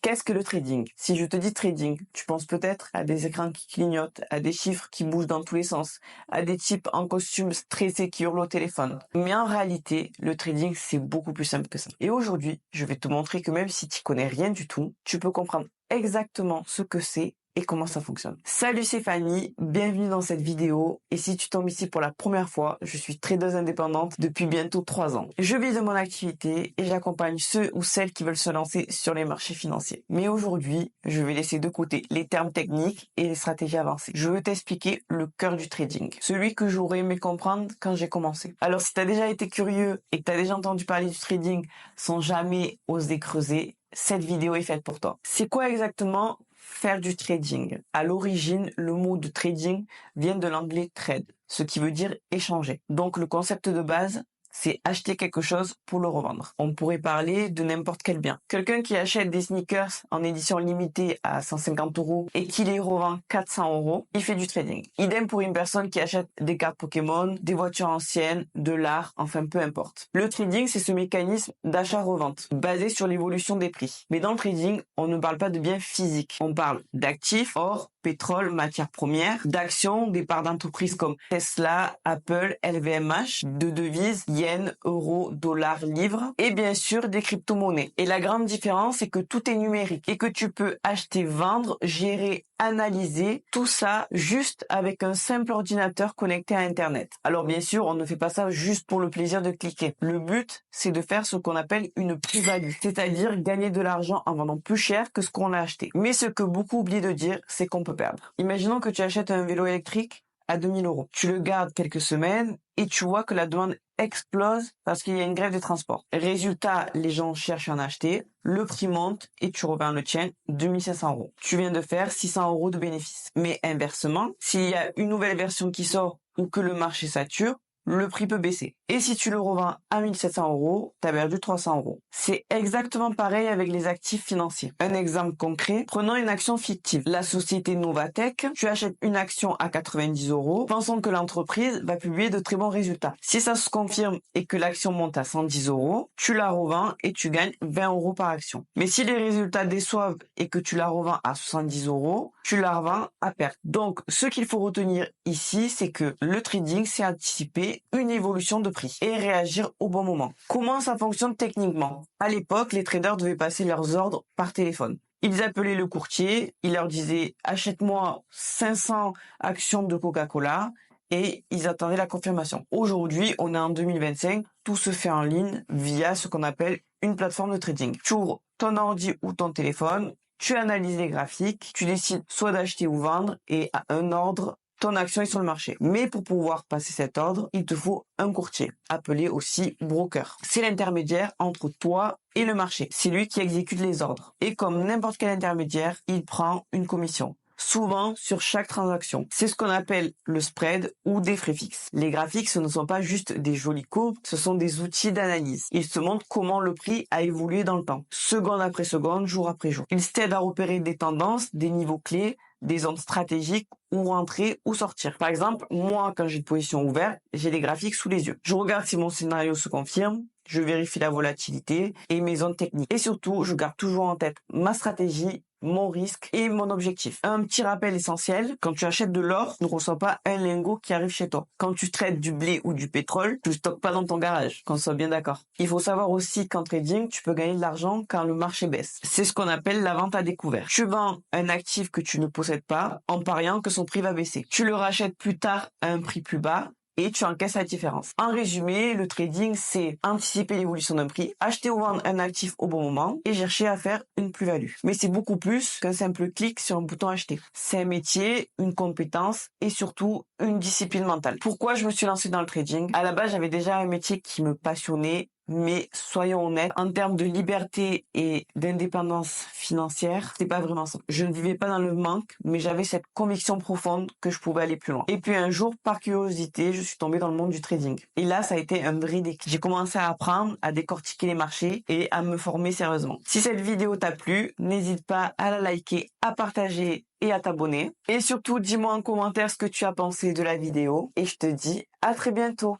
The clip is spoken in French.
Qu'est-ce que le trading? Si je te dis trading, tu penses peut-être à des écrans qui clignotent, à des chiffres qui bougent dans tous les sens, à des types en costume stressés qui hurlent au téléphone. Mais en réalité, le trading, c'est beaucoup plus simple que ça. Et aujourd'hui, je vais te montrer que même si tu connais rien du tout, tu peux comprendre exactement ce que c'est et comment ça fonctionne. Salut, c'est Fanny, bienvenue dans cette vidéo. Et si tu tombes ici pour la première fois, je suis tradeuse indépendante depuis bientôt 3 ans. Je vis de mon activité et j'accompagne ceux ou celles qui veulent se lancer sur les marchés financiers. Mais aujourd'hui, je vais laisser de côté les termes techniques et les stratégies avancées. Je veux t'expliquer le cœur du trading, celui que j'aurais aimé comprendre quand j'ai commencé. Alors si tu as déjà été curieux et que tu as déjà entendu parler du trading sans jamais oser creuser, cette vidéo est faite pour toi. C'est quoi exactement faire du trading? À l'origine, le mot de trading vient de l'anglais trade, ce qui veut dire échanger. Donc le concept de base, c'est acheter quelque chose pour le revendre. On pourrait parler de n'importe quel bien. Quelqu'un qui achète des sneakers en édition limitée à 150 € et qui les revend 400 €, il fait du trading. Idem pour une personne qui achète des cartes Pokémon, des voitures anciennes, de l'art, enfin peu importe. Le trading, c'est ce mécanisme d'achat-revente basé sur l'évolution des prix. Mais dans le trading, on ne parle pas de biens physiques. On parle d'actifs, or, pétrole, matières premières, d'actions, des parts d'entreprises comme Tesla, Apple, LVMH, de devises, yens, euros, dollars, livres, et bien sûr des crypto-monnaies. Et la grande différence, c'est que tout est numérique et que tu peux acheter, vendre, gérer, analyser, tout ça juste avec un simple ordinateur connecté à Internet. Alors bien sûr, on ne fait pas ça juste pour le plaisir de cliquer. Le but, c'est de faire ce qu'on appelle une plus-value, c'est-à-dire gagner de l'argent en vendant plus cher que ce qu'on a acheté. Mais ce que beaucoup oublient de dire, c'est qu'on peut perdre. Imaginons que tu achètes un vélo électrique à 2000 €. Tu le gardes quelques semaines et tu vois que la demande explose parce qu'il y a une grève de transport. Résultat, les gens cherchent à en acheter, le prix monte et tu revends le tien 2500 €. Tu viens de faire 600 € de bénéfice. Mais inversement, s'il y a une nouvelle version qui sort ou que le marché sature, le prix peut baisser. Et si tu le revends à 1700 €, tu as perdu 300 €. C'est exactement pareil avec les actifs financiers. Un exemple concret, prenons une action fictive. La société Novatech, tu achètes une action à 90 €, pensant que l'entreprise va publier de très bons résultats. Si ça se confirme et que l'action monte à 110 €, tu la revends et tu gagnes 20 € par action. Mais si les résultats déçoivent et que tu la revends à 70 €, tu la revends à perte. Donc, ce qu'il faut retenir ici, c'est que le trading, c'est anticiper une évolution de prix et réagir au bon moment. Comment ça fonctionne techniquement? À l'époque, les traders devaient passer leurs ordres par téléphone. Ils appelaient le courtier, ils leur disaient « achète-moi 500 actions de Coca-Cola » et ils attendaient la confirmation. Aujourd'hui, on est en 2025, tout se fait en ligne via ce qu'on appelle une plateforme de trading. Tu ouvres ton ordi ou ton téléphone, tu analyses les graphiques, tu décides soit d'acheter ou vendre et à un ordre, ton action est sur le marché. Mais pour pouvoir passer cet ordre, il te faut un courtier, appelé aussi broker. C'est l'intermédiaire entre toi et le marché. C'est lui qui exécute les ordres. Et comme n'importe quel intermédiaire, il prend une commission, souvent sur chaque transaction. C'est ce qu'on appelle le spread ou des frais fixes. Les graphiques, ce ne sont pas juste des jolies courbes, ce sont des outils d'analyse. Ils te montrent comment le prix a évolué dans le temps, seconde après seconde, jour après jour. Ils t'aident à repérer des tendances, des niveaux clés, des zones stratégiques, où rentrer ou sortir. Par exemple, moi, quand j'ai une position ouverte, j'ai des graphiques sous les yeux. Je regarde si mon scénario se confirme, je vérifie la volatilité et mes zones techniques. Et surtout, je garde toujours en tête ma stratégie, mon risque et mon objectif. Un petit rappel essentiel, quand tu achètes de l'or, ne reçois pas un lingot qui arrive chez toi. Quand tu traites du blé ou du pétrole, tu ne stockes pas dans ton garage, qu'on soit bien d'accord. Il faut savoir aussi qu'en trading, tu peux gagner de l'argent quand le marché baisse. C'est ce qu'on appelle la vente à découvert. Tu vends un actif que tu ne possèdes pas en pariant que son prix va baisser. Tu le rachètes plus tard à un prix plus bas et tu encaisses la différence. En résumé, le trading, c'est anticiper l'évolution d'un prix, acheter ou vendre un actif au bon moment et chercher à faire une plus-value. Mais c'est beaucoup plus qu'un simple clic sur un bouton acheter. C'est un métier, une compétence et surtout une discipline mentale. Pourquoi je me suis lancé dans le trading? À la base, j'avais déjà un métier qui me passionnait. Mais soyons honnêtes, en termes de liberté et d'indépendance financière, c'est pas vraiment ça. Je ne vivais pas dans le manque, mais j'avais cette conviction profonde que je pouvais aller plus loin. Et puis un jour, par curiosité, je suis tombée dans le monde du trading. Et là, ça a été un vrai déclic. J'ai commencé à apprendre, à décortiquer les marchés et à me former sérieusement. Si cette vidéo t'a plu, n'hésite pas à la liker, à partager et à t'abonner. Et surtout, dis-moi en commentaire ce que tu as pensé de la vidéo. Et je te dis à très bientôt.